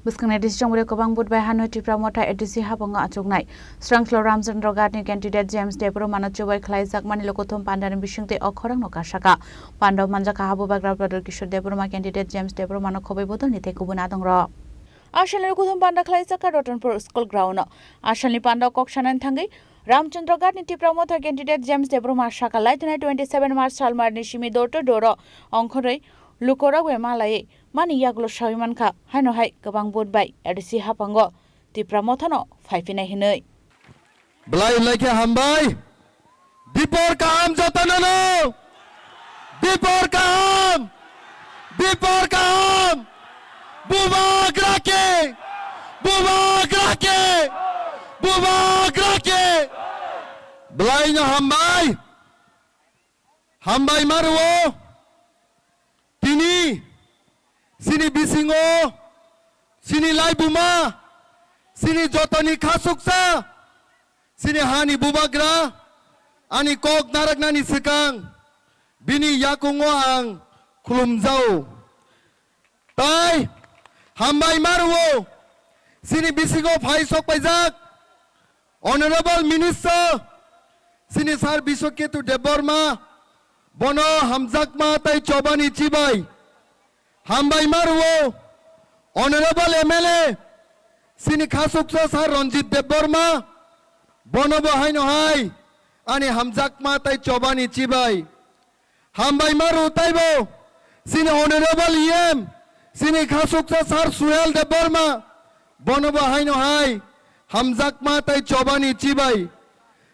Buskang edisi jangmure kobang budbai Hanoi Tripura mota edisi habonga achungnai. Srangslo Ramchandra Ghatni candidate James Debro manachubai khlaijak mani lokothom pandani bisingte okhorang nokasaka. Pandaw manjaka habuba Gravador Kishore Debroma candidate James Debro mano khobai bodol nite kubuna dongro. Ashalni lokothom panda khlaijaka Rotanpur School Ground. Ashalni panda kokshanan thangai Ramchandra Ghatni Tripura mota candidate James Debro mashaka laitna 27 March salmarni shimi dorto doro ongkhorei lukora wemalai mani yaglo shawimanka haino hai gabang budbai edisi hapango Tripura mothano faifina hinoi Blai leke hambai dipor kam jotanano dipor kam bubak rake Blai na hambai marwo Tini, sini bisingo, sini lai buma, sini jotoni khasuksa, sini hani bubagra, ani kok narak nani sekang, bini yakungo ang kulumzau. Tai, hambai marwo, sini bisingo phai sok pajak, Honorable Minister, sini sar Biswaketu Deborma, Bono hamjakma tai chobani chibai hambai marwo Honorable MLA sini khasuksa sar Ranjit Deborma bono haino hai ani hamjakma tai chobani chibai hambai maru taibo sini Honorable EM sini khasuksa sar Suhel Deborma bono haino hai hamjakma tai chobani chibai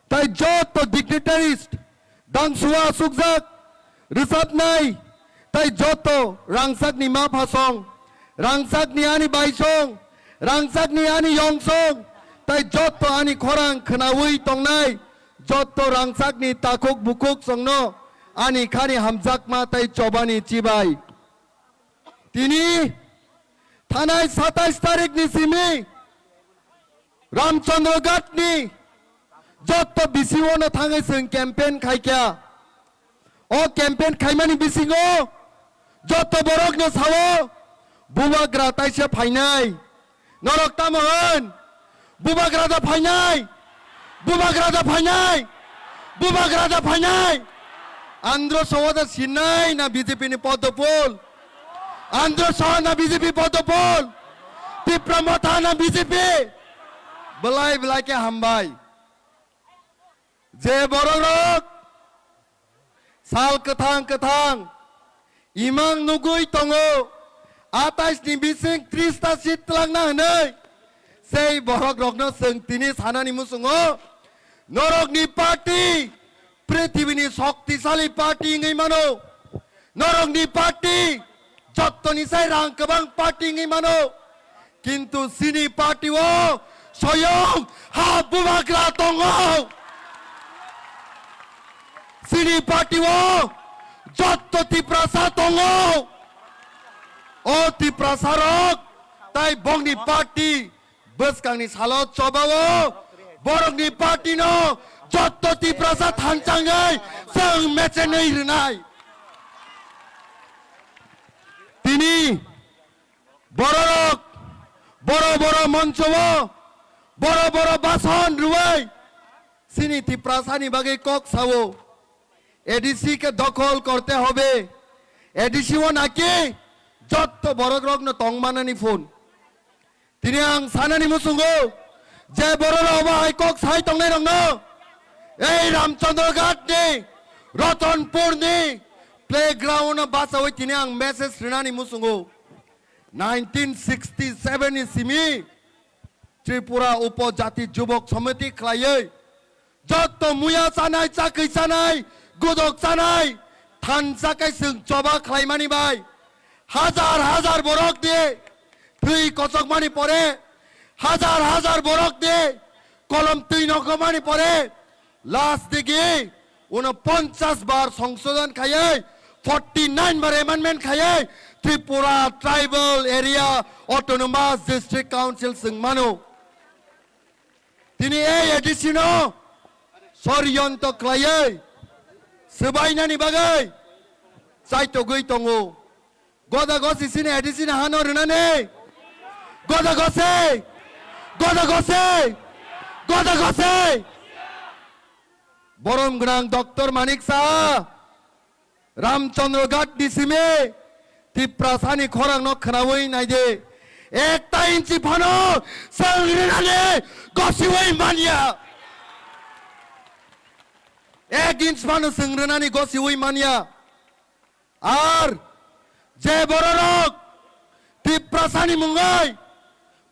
tai joto dignitaries Dangsua sukjak risat nai tai joto rangsak ni ma phasong rangsak ni ani baisong rangsak ni ani yongsong tai joto ani khorang khnawi tongnai joto rangsak ni takuk bukuk songno ani khani hamjak ma tai chobani chibai tini thanai 27 tarik ni simi Ramchandra Ghatni joto bisiwo no thangai sing campaign khaikya o campaign khaimani bisingo joto borok no sawo bubagra taise phainai norok tamohon bubagra da phainai andro sawada sinai na BJP ni podopol andro sawana BJP podopol Tripura motha na BJP belai ke hambai Je borok sal ketang imang nugui tongo atais ni bising 30 ta seat lang na hanai sei borok rokno seng tini sanani musungo norok ni party prithibini shaktisali party ngai mano norok ni party jottoni sai rang kabang party ngai mano kintu sini party wo soyong ha bubagra tongo Sini party wo jotto Tripura tongo o Tripura sarok tai bongni party buskang ni salot chobawo borok ni party no jotto Tripura thanchangai sang mechenei rinai tini borok boro monchowo boro bason ruwai sini Tripura sani bagai kok sawo ADC के दखल करते होबे ADC वो नाकी जत्तो बरक रग्न तंगमानानी phone तिनी आं सानानी मुसुंगो जे बरल अबा हाइकक साइ तंगनाय रंगनो ए रामचंद्र घाटनि रतनपुरनि प्लेग्राउंड बासावै तिनी आं मेसेज रिनानी मुसुंगो 1967 नि सिमी त्रिपुरा उपजाति जुबक समिति खलायै जत्तो मुया सानाय चाकै सानाय Gudok sanai thansakai sung choba khlaimani bai hazar borok de thui kosok mani pore hazar borok de kolom tui nokomani pore last digi 49 bar সংশোধন খায় 49 bar amendment খায় Tripura Tribal Area Autonomous District Council sung mano tini ei edisino soryanto khlaye sebainani bagai sai to gui tongo goda gosi sini edisina hano runane গদা গছে গদা গছে গদা গছে বরম গ্রাং doctor Manik Saha Ramchandraghat ডিসিমে তিপ্রাসানি খরাং ন খনাওই নাইদে একটা ইঞ্চি ফানো সংগ্রেনানে গসিওই মানিয়া এক ইঞ্চ ফানো সংগ্রেনানি গসিওই মানিয়া আর যে বড় রক তিপ্রাসানি মুঙ্গাই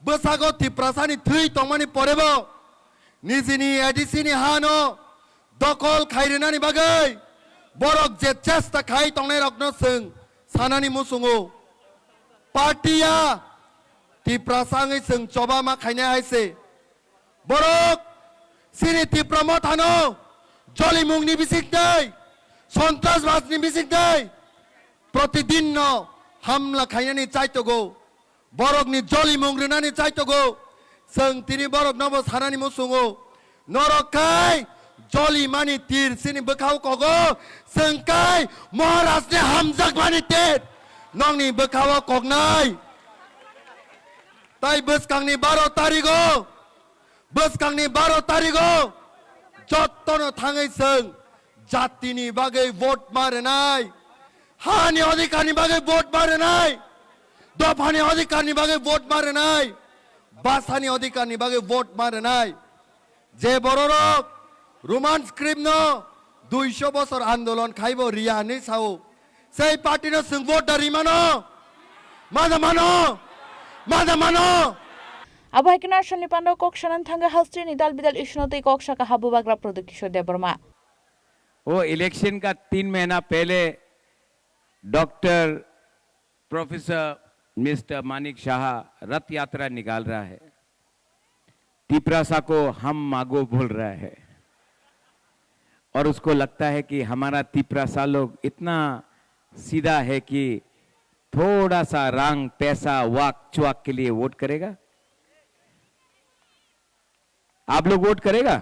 বসাগো তিপ্রাসানি থুই তমানি পরেব নিজিনি এডিসিনি হানো দখল খাইরেনানি বাগै বরক যে চেষ্টা খাই তংনাই রকনো जों सानानि मुसुङो पार्टिया तिप्रासाङै जों चबा मा खायनाय हायसे बरक सिनि तिप्रामो थानो जलिमुंनि बिसिंदै सन्त्रासबादनि बिसिंदै प्रतिदिन न हामला खायनानि चाइतगो बरकनि जलिमुं रेनानि चाइतगो जों तिनि बरक नबो सानानि मुसुङो नरकाय जली मानी तीर सिनी बखाव कगो संकाय महाराज ने हमजक मानी तेट नंगनी बखाव कगनाय ताई बसकांगनी 12 तारिखो बसकांगनी 12 तारिखो जत्तनो थाङै जों जातिनि बागै भोट मारनाय हानि अधिकारनि बागै भोट मारनाय दफानि अधिकारनि बागै भोट मारनाय भाषानि अधिकारनि बागै भोट मारनाय जे बररक रोमान स्क्रिप्ट न 200 বছর আন্দোলন খাইব রিয়ানি সাও সেই পার্টি ন जों ভোট দারি মানো মানো Abai kinar shani pando kok shanan thanga halstri ni dal bidal ishnote kok shaka habu bagra product kishore deborma वो इलेक्शन का 3 महीना पहले doctor professor mister Manik Shah रथ यात्रा निकाल रहा है तिप्रासा को हम मागो बोल रहा है और उसको लगता है कि हमारा तिप्रासा लोग इतना सीधा है कि थोड़ा सा रंग पैसा वाक चुआक के लिए वोट करेगा आप लोग वोट करेगा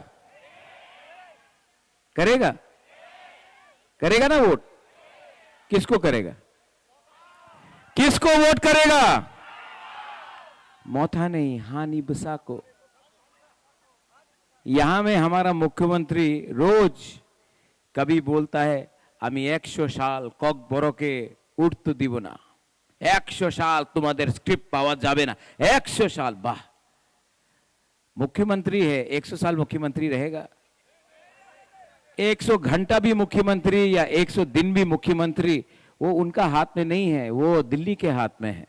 ना वोट किसको करेगा वोट करेगा मोथा नहीं हानि बसा को यहां में हमारा मुख्यमंत्री रोज कभी बोलता है আমি 100 साल কক বড়কে উঠতে দিব না 100 साल তোমাদের স্ক্রিপ্ট পাওয়া যাবে না 100 साल वाह मुख्यमंत्री है 100 साल मुख्यमंत्री रहेगा 100 घंटा भी मुख्यमंत्री या 100 दिन भी मुख्यमंत्री वो उनका हाथ में नहीं है वो दिल्ली के हाथ में है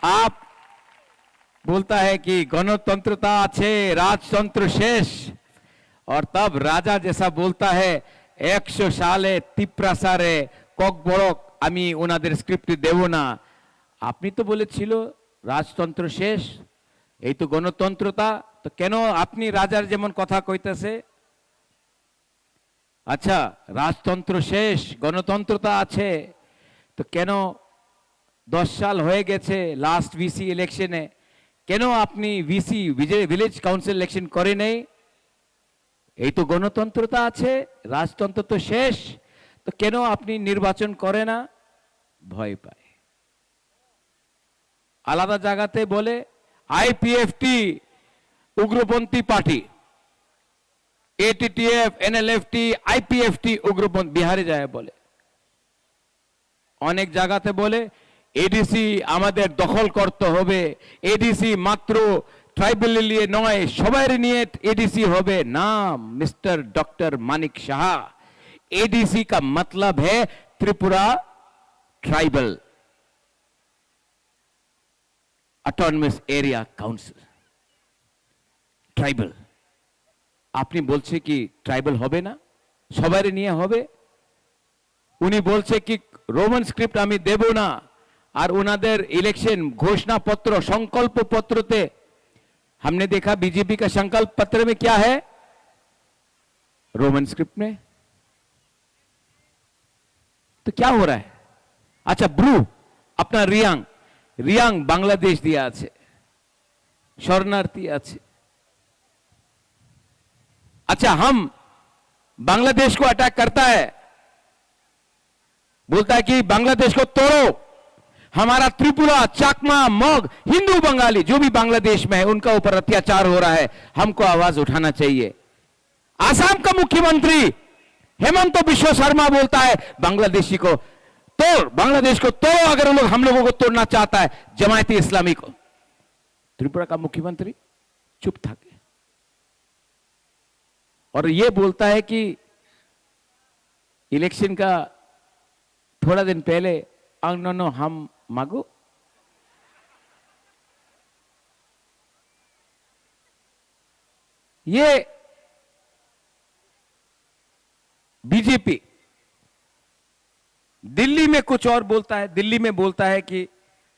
आप बोलता है कि गणतंत्रता আছে राजतंत्र शेष और तब राजा जैसा बोलता है 100 साले तिप्रासारे কক বড়ক আমি ওনাদের স্ক্রিপ্ট দেব না আপনি তো বলেছিল রাজতন্ত্র শেষ এই তো গণতন্ত্রতা তো কেন আপনি রাজার যেমন কথা কইতেছে আচ্ছা রাজতন্ত্র শেষ গণতন্ত্রতা আছে তো কেন 10 সাল হয়ে গেছে লাস্ট ভিসি ইলেকশনে কেন আপনি ভিসি ভিলেজ কাউন্সিল ইলেকশন করে নেই এই তো গণতন্ত্রতা আছে রাজতন্ত্র তো শেষ তো কেন আপনি নির্বাচন করে না ভয় পায় আলাদা জায়গাতে বলে আইপিএফটি উগ্রপন্থী পার্টি এটিটিএফ এনএলএফটি আইপিএফটি উগ্রপন্থী বিহারে যায় বলে অনেক জায়গাতে বলে এডিসি আমাদের দখল করতে হবে এডিসি মাত্র ट्राइबल लिए नॉय सबार निये एडीसी होबे नाम mister doctor Manik Shah ADC का मतलब है Tripura tribal autonomous area council tribal आपनी बोलছে कि ट्राइबल होबे ना सबार निये होबे उनी बोलছে कि रोमन स्क्रिप्ट आमी देबो ना और उनादेर इलेक्शन घोषणा पत्र संकल्प पत्रते हमने देखा बीजेपी का संकल्प पत्र में क्या है रोमन स्क्रिप्ट में तो क्या हो रहा है अच्छा ब्रू अपना रियांग बांग्लादेश दिया আছে शरणार्थी আছে अच्छा हम बांग्लादेश को अटैक करता है बोलता है कि बांग्लादेश को तोड़ो हमारा त्रिपुरा, चाकमा, मोग, हिंदू, बंगाली जो भी बांग्लादेश में है उनका ऊपर अत्याचार हो रहा है, हमको आवाज उठाना चाहिए। आसाम का मुख्यमंत्री हेमंत बिश्व शर्मा बोलता है बांग्लादेशी को तोड़, बांग्लादेश को तोड़ो अगर लोग हम लोगों को तोड़ना चाहता है जमायती इस्लामी को। त्रिपुरा का मुख्यमंत्री चुप था और यह बोलता है कि इलेक्शन का थोड़ा दिन पहले नो हम मांगो। ये बीजेपी दिल्ली में कुछ और बोलता है, दिल्ली में बोलता है कि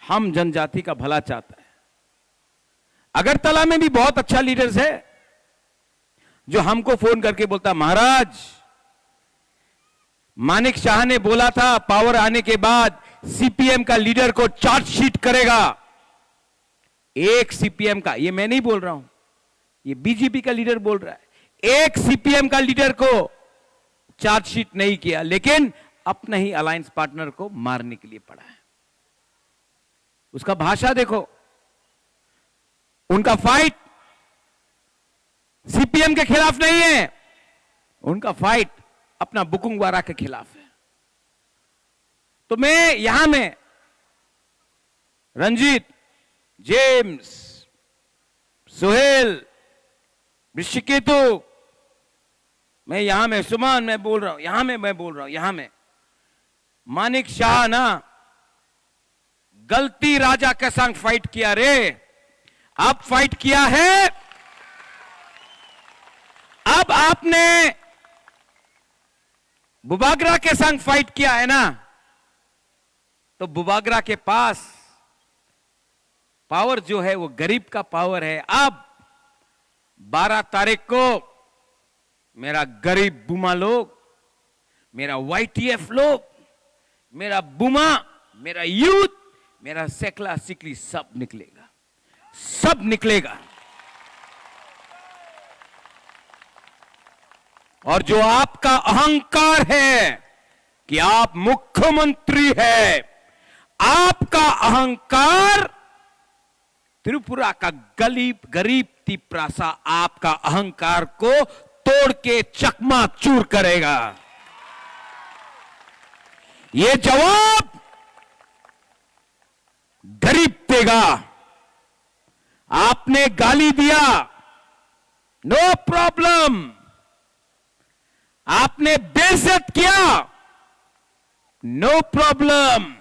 हम जनजाति का भला चाहता है। अगरतला में भी बहुत अच्छा लीडर्स है जो हमको फोन करके बोलता, महाराज मानिक शाह ने बोला था पावर आने के बाद सीपीएम का लीडर को चार्जशीट करेगा। एक सीपीएम का, ये मैं नहीं बोल रहा हूं, ये बीजेपी का लीडर बोल रहा है, एक सीपीएम का लीडर को चार्जशीट नहीं किया, लेकिन अपना ही अलायंस पार्टनर को मारने के लिए पड़ा है। उसका भाषा देखो, उनका फाइट सीपीएम के खिलाफ नहीं है, उनका फाइट अपना बुकुंगवारा के खिलाफ है। तो मैं यहां में रंजीत, जेम्स, सुहेल, ऋषिकेतु, मैं यहां में सुमन, मैं बोल रहा हूं, यहां में मैं बोल रहा हूं, यहां में मानिक शाह ना गलती राजा के संग फाइट किया रे, अब फाइट किया है। अब आपने बुबागरा के संग फाइट किया है ना, तो बुबागरा के पास पावर जो है वो गरीब का पावर है। अब 12 तारीख को मेरा गरीब बुमा लोग, मेरा वाईटीएफ लोग, मेरा बुमा, मेरा यूथ, मेरा सेकला सिकली सब निकलेगा, सब निकलेगा। और जो आपका अहंकार है कि आप मुख्यमंत्री है, आपका अहंकार त्रिपुरा का गरीब तिपरासा आपका अहंकार को तोड़ के चकमाचूर करेगा। ये जवाब गरीब देगा। आपने गाली दिया, नो प्रॉब्लम। आपने बेइज्जत किया, नो प्रॉब्लम।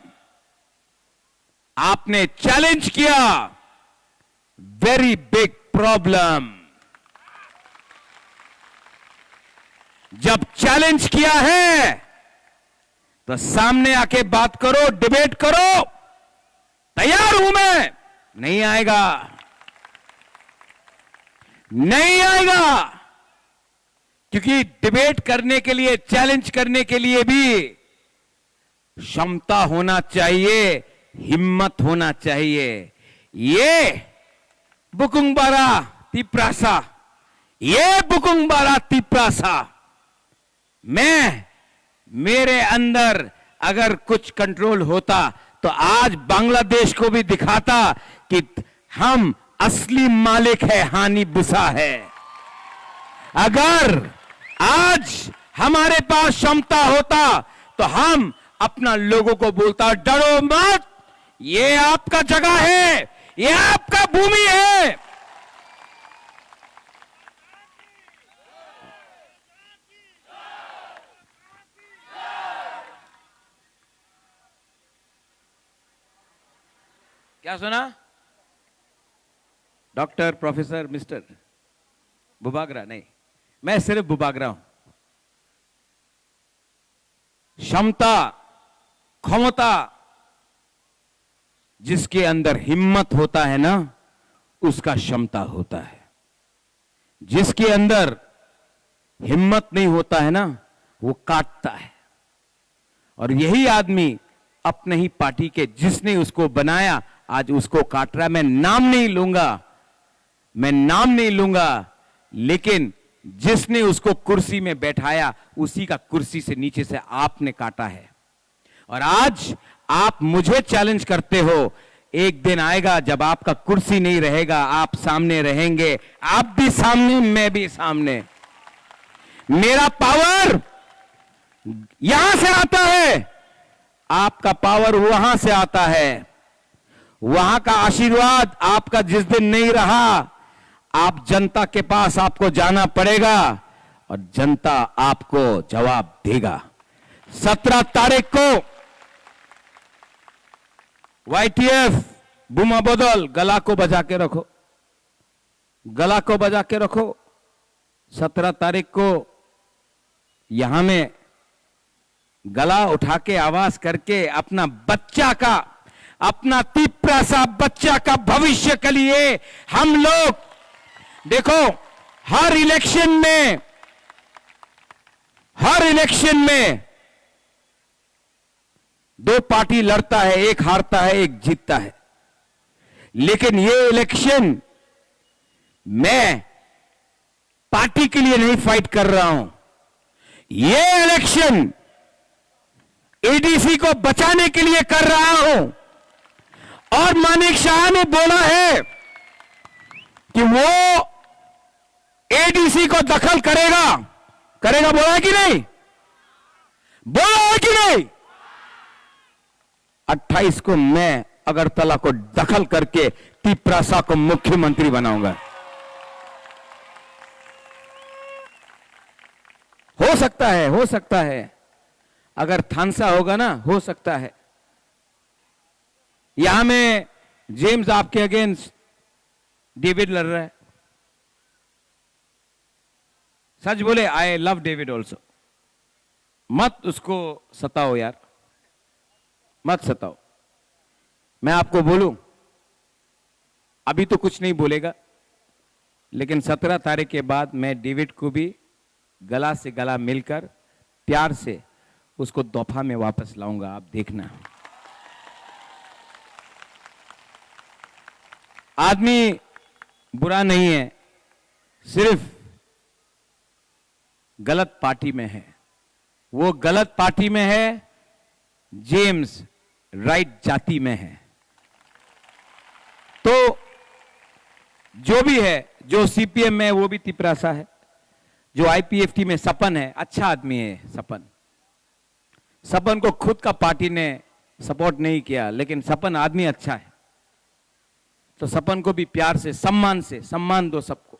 आपने चैलेंज किया, वेरी बिग प्रॉब्लम। जब चैलेंज किया है तो सामने आके बात करो, डिबेट करो, तैयार हूं मैं। नहीं आएगा, नहीं आएगा, क्योंकि डिबेट करने के लिए, चैलेंज करने के लिए भी क्षमता होना चाहिए, हिम्मत होना चाहिए। ये बुकुंगबारा तिपरासा, ये बुकुंगबारा तिपरासा, मैं, मेरे अंदर अगर कुछ कंट्रोल होता तो आज बांग्लादेश को भी दिखाता कि हम असली मालिक है, हानि बुसा है। अगर आज हमारे पास क्षमता होता तो हम अपना लोगों को बोलता, डरो मत, ये आपका जगह है, ये आपका भूमि है। क्या सुना? डॉक्टर, प्रोफेसर, मिस्टर बुबागरा नहीं, मैं सिर्फ बुबागरा हूं। क्षमता जिसके अंदर हिम्मत होता है ना, उसका क्षमता होता है। जिसके अंदर हिम्मत नहीं होता है ना, वो काटता है। और यही आदमी अपने ही पार्टी के, जिसने उसको बनाया, आज उसको काट रहा है। मैं नाम नहीं लूंगा, लेकिन जिसने उसको कुर्सी में बैठाया, उसी का कुर्सी से नीचे से आपने काटा है। और आज आप मुझे चैलेंज करते हो, एक दिन आएगा जब आपका कुर्सी नहीं रहेगा, आप सामने रहेंगे, आप भी सामने, मैं भी सामने। मेरा पावर यहां से आता है, आपका पावर वहां से आता है। वहां का आशीर्वाद आपका जिस दिन नहीं रहा, आप जनता के पास आपको जाना पड़ेगा और जनता आपको जवाब देगा। 17 तारीख को YTF बुमा बदल, गला को बजा के रखो, गला को बजा के रखो। 17 तारीख को यहां में गला उठा के आवाज करके अपना बच्चा का, अपना तिपरा सा बच्चा का भविष्य के लिए हम लोग, देखो हर इलेक्शन में 2 पार्टी लड़ता है, एक हारता है, एक जीतता है। लेकिन ये इलेक्शन मैं पार्टी के लिए नहीं फाइट कर रहा हूं, ये इलेक्शन एडीसी को बचाने के लिए कर रहा हूं। और मानिक शाह ने बोला है कि वो एडीसी को दखल करेगा, बोला है कि नहीं? बोला है कि नहीं? 28 को मैं अगरतला को दखल करके तिपरासा को मुख्यमंत्री बनाऊंगा। हो सकता है अगर थानसा होगा ना, हो सकता है। यहां में जेम्स आपके अगेंस्ट डेविड लड़ रहा है। सच बोले, आई लव डेविड ऑल्सो। मत उसको सताओ यार, मत सताओ। मैं आपको बोलूं, अभी तो कुछ नहीं बोलेगा, लेकिन 17 तारीख के बाद मैं डेविड को भी गला से गला मिलकर प्यार से उसको दोफा में वापस लाऊंगा, आप देखना। आदमी बुरा नहीं है, सिर्फ गलत पार्टी में है। वो गलत पार्टी में है, जेम्स राइट जाति में है। तो जो भी है, जो सीपीएम में है वो भी तिपरासा है, जो आईपीएफटी में सपन है, अच्छा आदमी है सपन। सपन को खुद का पार्टी ने सपोर्ट नहीं किया, लेकिन सपन आदमी अच्छा है। तो सपन को भी प्यार से, सम्मान दो सबको,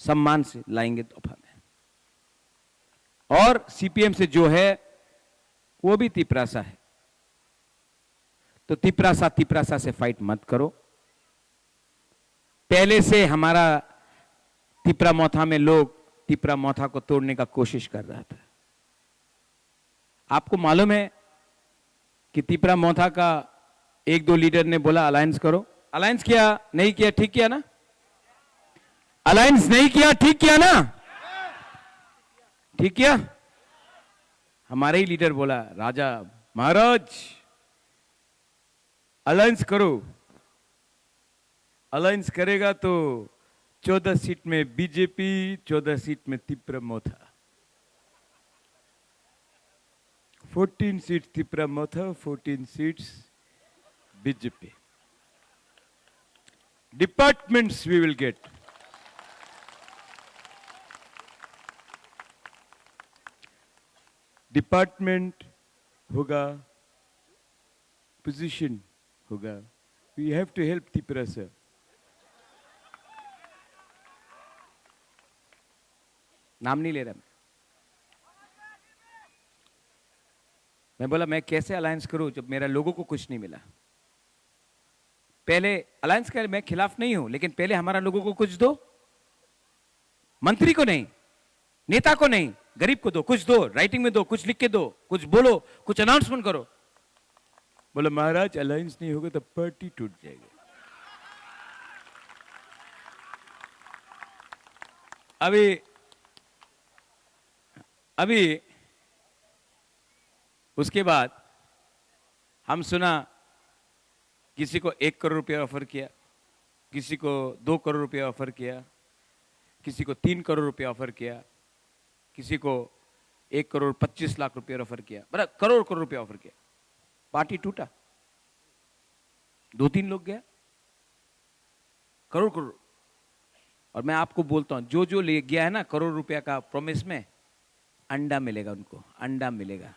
सम्मान से लाएंगे तोहफा में। और सीपीएम से जो है वो भी तिपरासा है, तो तिपरासा से फाइट मत करो। पहले से हमारा तिपरा मोथा में लोग तिपरा मोथा को तोड़ने का कोशिश कर रहा था। आपको मालूम है कि तिपरा मोथा का 1-2 लीडर ने बोला अलायंस करो। अलायंस किया, नहीं किया, ठीक किया ना? अलायंस नहीं किया, ठीक किया ना? ठीक किया। हमारे ही लीडर बोला, राजा महाराज अलायंस करो। अलायंस करेगा तो 14 सीट में बीजेपी, 14 सीट में Tipra Motha, 14 seat Tipra Motha, 14 seats BJP. Departments we will get. Department होगा, पोजीशन होगा। We have to help Tripura sir. नाम नहीं ले रहा मैं बोला मैं कैसे अलायंस करूं जब मेरा लोगों को कुछ नहीं मिला। पहले अलायंस कर, मैं खिलाफ नहीं हूं, लेकिन पहले हमारा लोगों को कुछ दो। मंत्री को नहीं, नेता को नहीं, गरीब को दो, कुछ दो, राइटिंग में दो, कुछ लिख के दो, कुछ बोलो, कुछ अनाउंसमेंट करो। बोला महाराज अलायंस नहीं होगा तो पार्टी टूट जाएगी। अभी उसके बाद हम सुना किसी को 1 करोड़ रुपया ऑफर किया, किसी को 2 करोड़ रुपया ऑफर किया, किसी को 3 करोड़ रुपया ऑफर किया, किसी को 1 करोड़ 25 लाख रुपया ऑफर किया, बड़ा करोड़ रुपया ऑफर किया। पार्टी टूटा, 2-3 लोग गया, करोड़ करोड़। और मैं आपको बोलता हूं, जो जो ले गया है ना करोड़ रुपया का प्रॉमिस में, अंडा मिलेगा उनको, अंडा मिलेगा।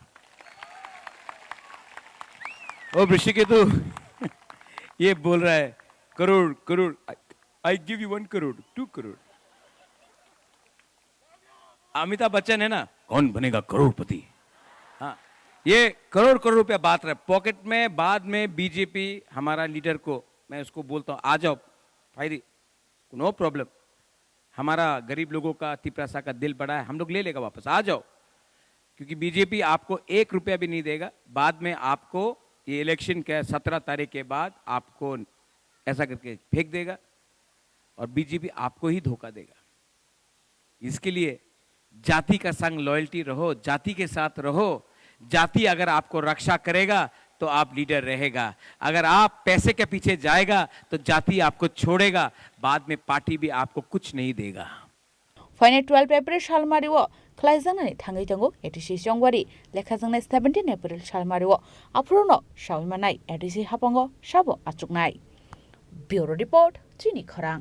ओ ऋषिकेतु ये बोल रहा है crore crore, I give you 1 crore 2 crore. Amitabh Bachchan है ना, कौन बनेगा करोड़पति। हाँ, ये करोड़ करोड़ रुपया बात रहे पॉकेट में। बाद में बीजेपी हमारा लीडर को मैं उसको बोलता हूं, आ जाओ भाई, नो प्रॉब्लम, हमारा गरीब लोगों का तिपरासा का दिल बड़ा है, हम लोग ले लेगा वापस, आ जाओ। क्योंकि बीजेपी आपको 1 रुपया भी नहीं देगा। बाद में आपको ये इलेक्शन के 17 तारीख के बाद आपको ऐसा करके फेंक देगा और बीजेपी आपको ही धोखा देगा। इसके लिए जाति का संग लॉयल्टी रहो, जाति के साथ रहो। जाति अगर आपको रक्षा करेगा तो आप लीडर रहेगा, अगर आप पैसे के पीछे जाएगा तो जाति आपको छोड़ेगा, बाद में पार्टी भी आपको कुछ नहीं देगा। फाइनेल 12 एप्रिल सालमारिओ खलाइजांनानै थाङै थाङो एटिसि जंगवारी लेखाजोंनाय 17 एप्रिल सालमारिओ आफुरनो साविमानाय एटिसि हाबंगो साबो आचुकनाय। ब्यूरो रिपोर्ट चिनी खरां।